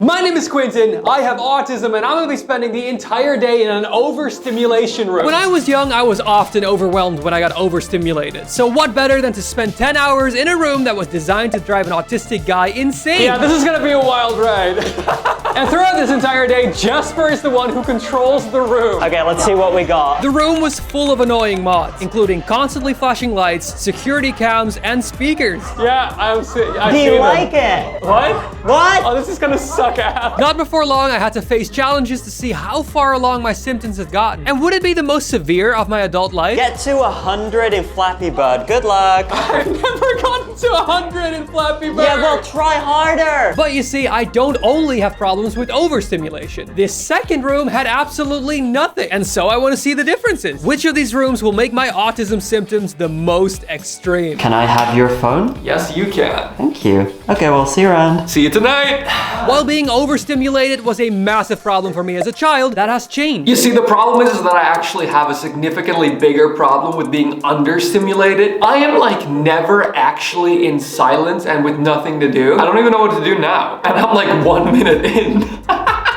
My name is Quinten, I have autism, and I'm gonna be spending the entire day in an overstimulation room. When I was young, I was often overwhelmed when I got overstimulated. So what better than to spend 10 hours in a room that was designed to drive an autistic guy insane? Yeah, this is gonna be a wild ride. And throughout this entire day, Jesper is the one who controls the room. Okay, let's see what we got. The room was full of annoying mods, including constantly flashing lights, security cams, and speakers. Yeah, I see Do you like it? What? What? Oh, this is gonna suck ass. Not before long, I had to face challenges to see how far along my symptoms had gotten. And would it be the most severe of my adult life? Get to 100 in Flappy Bird. Good luck. I've never gotten to 100 in Flappy Bird. Yeah, well, try harder. But you see, I don't only have problems with overstimulation. This second room had absolutely nothing. And so I want to see the differences. Which of these rooms will make my autism symptoms the most extreme? Can I have your phone? Yes, you can. Thank you. Okay, well, see you around. See you tonight. While being overstimulated was a massive problem for me as a child, that has changed. You see, the problem is that I actually have a significantly bigger problem with being understimulated. I am like never actually in silence and with nothing to do. I don't even know what to do now. And I'm like 1 minute in.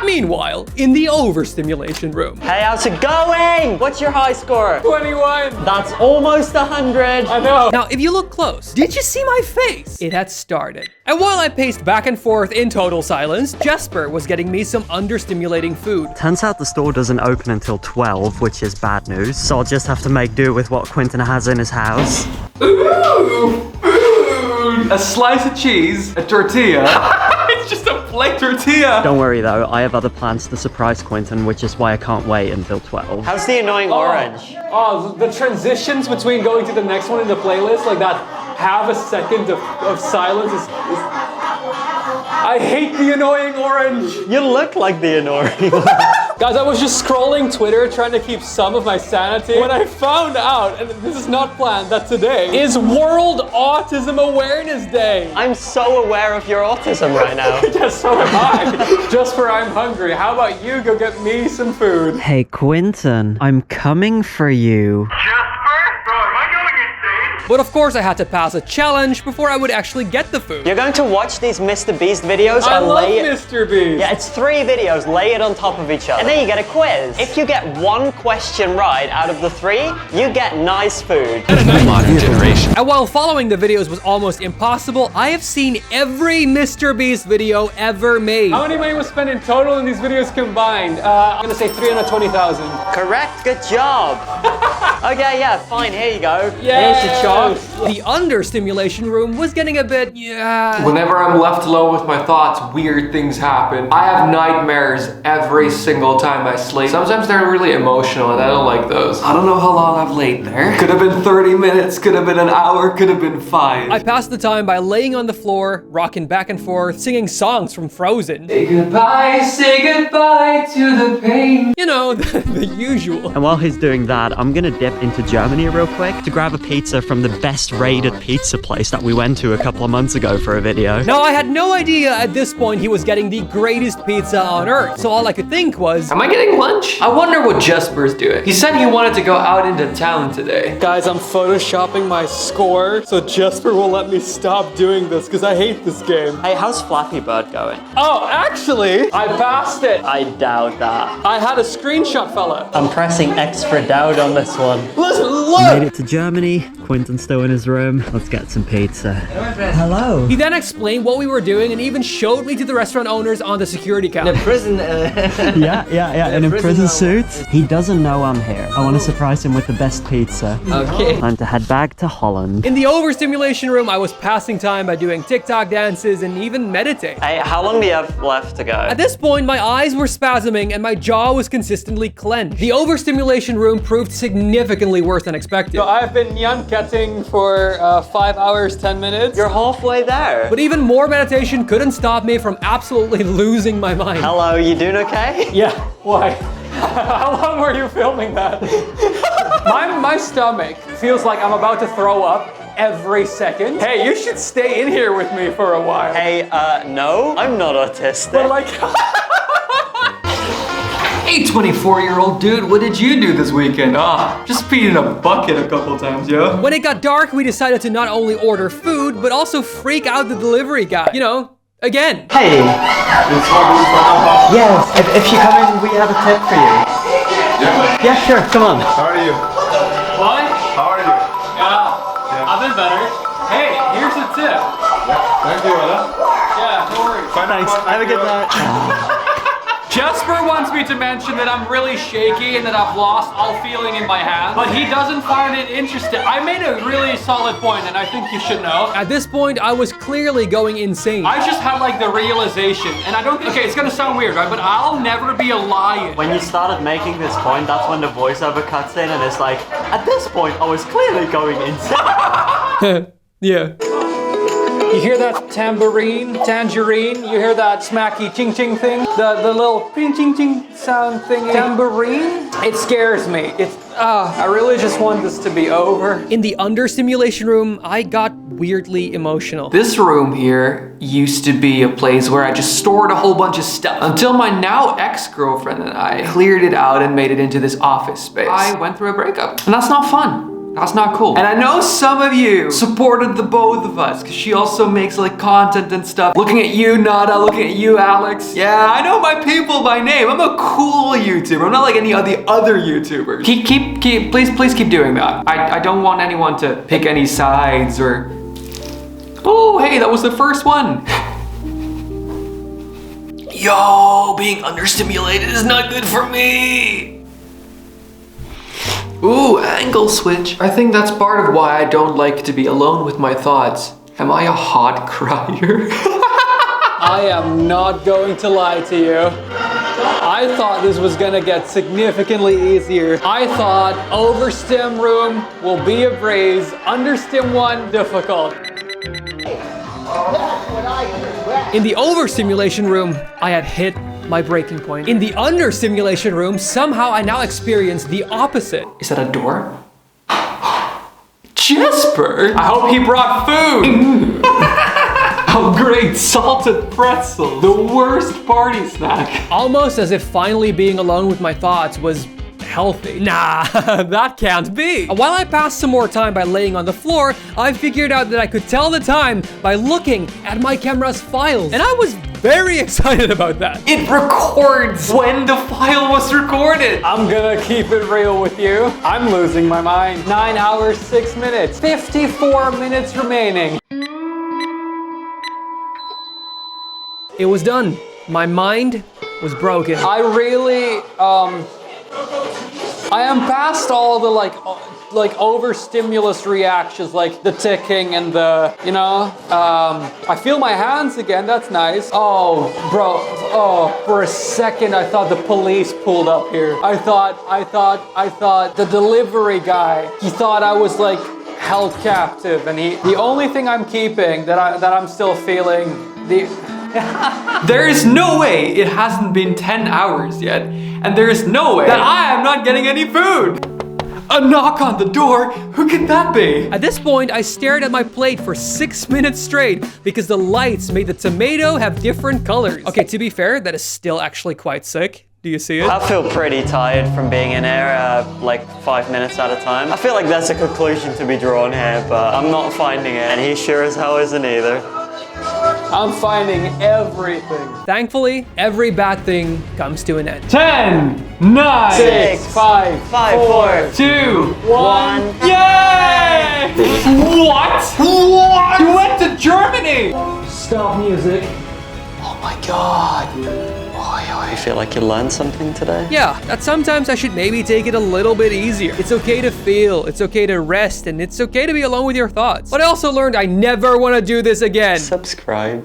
Meanwhile, in the overstimulation room. Hey, how's it going? What's your high score? 21. That's almost 100. I know. Now, if you look close, did you see my face? It had started. And while I paced back and forth in total silence, Jesper was getting me some understimulating food. Turns out the store doesn't open until 12, which is bad news. So I'll just have to make do with what Quinten has in his house. Ooh, food. A slice of cheese, a tortilla. It's just a plain tortilla. Don't worry though, I have other plans to surprise Quinten, which is why I can't wait until 12. How's the annoying orange? Oh, the transitions between going to the next one in the playlist, like that half a second of silence is... I hate the annoying orange. You look like the annoying Guys, I was just scrolling Twitter trying to keep some of my sanity when I found out, and this is not planned, that today is World Autism Awareness Day. I'm so aware of your autism right now. Yes, so am I. Just for I'm hungry. How about you go get me some food? Hey, Quinten, I'm coming for you. But of course I had to pass a challenge before I would actually get the food. You're going to watch these Mr. Beast videos I and love lay it... Mr. Beast. Yeah, it's 3 videos, lay it on top of each other. And then you get a quiz. If you get 1 question right out of the 3, you get nice food. Modern generation. And while following the videos was almost impossible, I have seen every Mr. Beast video ever made. How many money was spent in total in these videos combined? I'm gonna say 320,000. Correct, good job. Okay, yeah, fine, here you go. Yeah. Here's your chalk. The understimulation room was getting a bit, Whenever I'm left alone with my thoughts, weird things happen. I have nightmares every single time I sleep. Sometimes they're really emotional and I don't like those. I don't know how long I've laid there. Could have been 30 minutes, could have been an hour, could have been 5. I passed the time by laying on the floor, rocking back and forth, singing songs from Frozen. Say goodbye to the pain. You know, the usual. And while he's doing that, I'm gonna dip into Germany real quick to grab a pizza from the best rated pizza place that we went to a couple of months ago for a video. Now, I had no idea at this point he was getting the greatest pizza on earth, so all I could think was, Am I getting lunch? I wonder what Jesper's doing. He said he wanted to go out into town today. guys, I'm photoshopping my score, so Jesper will let me stop doing this because I hate this game. Hey, how's Flappy Bird going? Oh, actually, I passed it. I doubt that. I had a screenshot, fella. I'm pressing X for doubt on this one. Listen, look. Made it to Germany. Quinten's still in his room. Let's get some pizza. Hello. He then explained what we were doing and even showed me to the restaurant owners on the security camera. Prison. Yeah, in a prison suit. He doesn't know I'm here. I want to surprise him with the best pizza. Okay. Time to head back to Holland. In the overstimulation room, I was passing time by doing TikTok dances and even meditating. Hey, how long do you have left to go? At this point, my eyes were spasming and my jaw was consistently clenched. The overstimulation room proved significantly worse than expected. So I've been getting for 5 hours, 10 minutes. You're halfway there. But even more meditation couldn't stop me from absolutely losing my mind. Hello, you doing okay? Yeah, why? How long were you filming that? my stomach feels like I'm about to throw up every second. Hey, you should stay in here with me for a while. Hey, no, I'm not autistic. But like... Hey, 24-year-old dude, what did you do this weekend? Just peed in a bucket a couple times, yo. When it got dark, we decided to not only order food, but also freak out the delivery guy. You know, again. Hey! Yes, if you come in, we have a tip for you. Yeah, sure, come on. How are you? What? How are you? Yeah, I've been better. Hey, here's a tip. Thank you, Ella. Yeah, no worries. Thanks, have a good night. Jasper wants me to mention that I'm really shaky and that I've lost all feeling in my hand, but he doesn't find it interesting. I made a really solid point, and I think you should know. At this point, I was clearly going insane. I just had like the realization, and I don't think, okay, it's gonna sound weird, right? But I'll never be a lion. When you started making this point, that's when the voiceover cuts in and it's like, at this point, I was clearly going insane. Yeah. You hear that tangerine? You hear that smacky ching ching thing? The little ching ching ching sound thing? Tambourine? It scares me. I really just want this to be over. In the understimulation room, I got weirdly emotional. This room here used to be a place where I just stored a whole bunch of stuff until my now ex-girlfriend and I cleared it out and made it into this office space. I went through a breakup, and that's not fun. That's not cool. And I know some of you supported the both of us because she also makes like content and stuff. Looking at you, Nada, looking at you, Alex. Yeah, I know my people by name. I'm a cool YouTuber. I'm not like any of the other YouTubers. Please keep doing that. I don't want anyone to pick any sides or... Oh, hey, that was the first one. Yo, being understimulated is not good for me. Ooh, angle switch. I think that's part of why I don't like to be alone with my thoughts. Am I a hot crier? I am not going to lie to you. I thought this was gonna get significantly easier. I thought overstim room will be a breeze, understim one difficult. In the overstimulation room, I had hit my breaking point. In the understimulation room, somehow I now experience the opposite. Is that a door? Jasper! I hope he brought food! Oh great, salted pretzel. The worst party snack. Almost as if finally being alone with my thoughts was healthy. Nah, that can't be. While I passed some more time by laying on the floor, I figured out that I could tell the time by looking at my camera's files. And I was very excited about that. It records when the file was recorded. I'm gonna keep it real with you. I'm losing my mind. 9 hours, 6 minutes. 54 minutes remaining. It was done. My mind was broken. I really, I am past all the like overstimulus reactions, like the ticking and the, you know, I feel my hands again, that's nice. Oh, bro, oh, for a second I thought the police pulled up here. I thought the delivery guy, he thought I was like held captive, and the only thing I'm keeping that I'm still feeling, there is no way it hasn't been 10 hours yet, and there is no way that I am not getting any food. A knock on the door? Who could that be? At this point, I stared at my plate for 6 minutes straight because the lights made the tomato have different colors. Okay, to be fair, that is still actually quite sick. Do you see it? I feel pretty tired from being in here like 5 minutes at a time. I feel like that's a conclusion to be drawn here, but I'm not finding it, and he sure as hell isn't either. I'm finding everything. Thankfully, every bad thing comes to an end. 10, 9, 6, 5, 4, 2, 1. Yay! What? You went to Germany! Stop music. Oh my god. I feel like you learned something today. Yeah, that sometimes I should maybe take it a little bit easier. It's okay to feel, it's okay to rest, and it's okay to be alone with your thoughts. But I also learned I never want to do this again. Subscribe.